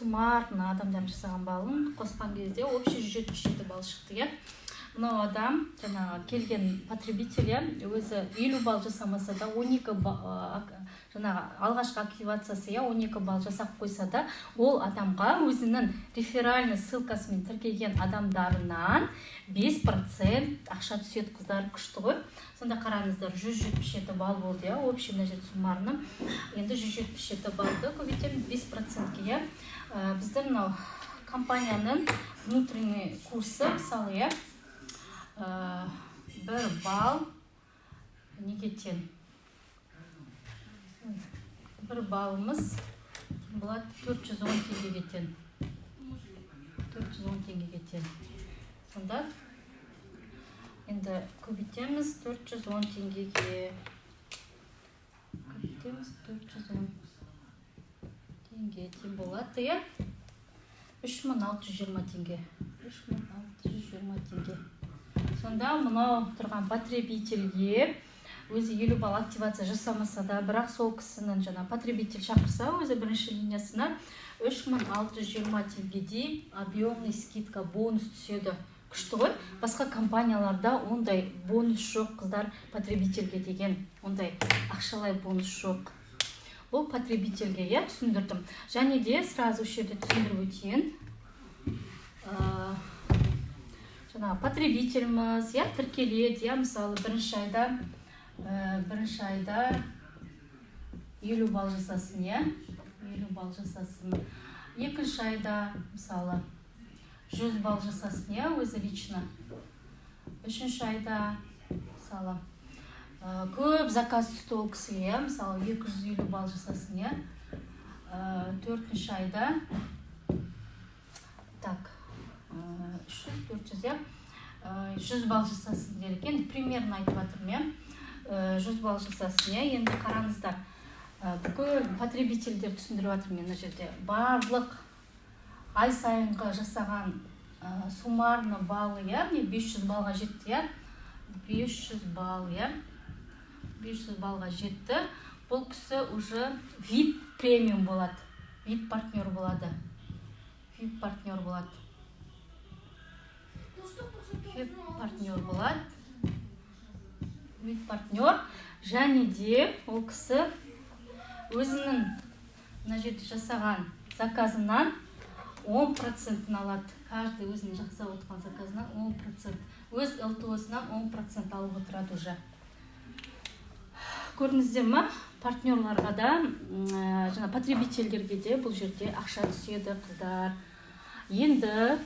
суммарно адамдар жасаған балын қосқан кезде общий 177 балл шықты, иә. Мынау адам жаңағы келген потребитель өзі 50 балл жасамаса да 12 жаңағы алғашқы активациясы 12 балл жасап қойса да, ол адамға өзінің реферальный ссылкасымен тіркеген адамдарынан 5% ақша түседі. Қыздар күшті ғой. Сонда қараңыздар, 177 балл болды, иә, общий мына жерде суммарно. Енді 177 баллды көбейтеміз 5%-ке, иә. Біздің мынау компанияның внутренний курсы, мысалы, иә, 1 балл неге тең? 1 баллымыз болады 410 теңгеге тең. 410 теңгеге тең. Сонда енді көбейтеміз 410 теңгеге. Көбейтеміз 410 теңге тең болады, иә? 3620 теңге. 3620 теңге. Сонда мынау тұрған потребительге өзі 50 балл активация жасамаса да, бірақ сол кісінің жаңа потребитель шақырса, өзі бірінші линиясына 3620 теңгедей объемный скидка, бонус түседі. Күшті ғой. Басқа компанияларда ондай бонус жоқ, қыздар, потребительге деген ондай ақшалай бонус жоқ. Бұл потребительге, иә, түсіндірдім. Және де сразу жерде түсіндіріп өтейін. Жаңа потребительміз, иә, тіркеледі, иә, мысалы, бірінші айда 50 балл жасасын, иә, 50 балл жасасын. Екінші айда, мысалы, 100 балл жасасын, иә, өзі лично. Үшінші айда, мысалы, көп заказ түсті ол кісіге, мысалы, 250 балл жасасын, иә. Төртінші айда, так, 400, иә, 100 балл жасасын делік. Енді примерно айтып жатырмын, иә. 100 балл жасасын, иә. Енді қараңыздар, бүкіл потребительдер түсіндіріп жатырмын мына жерде. Барлық ай сайынғы жасаған суммарно баллы, иә, 500 баллға жетті, иә. 500 балл, иә. 500 баллға жетті. Бұл кісі уже VIP премиум болады. VIP партнер болады. VIP партнер болады. VIP партнер болады. VIP партнер. Және де ол кісі өзінің мына жерде жасаған заказынан 10% алады. Каждый өзінің жасап отырған заказынан 10%. Өз ЛТО-сынан 10% алып отырады уже. Көрдіңіздер ме? Партнерларға да, жаңа потребительдерге де бұл жерде ақша түседі, қыздар. Енді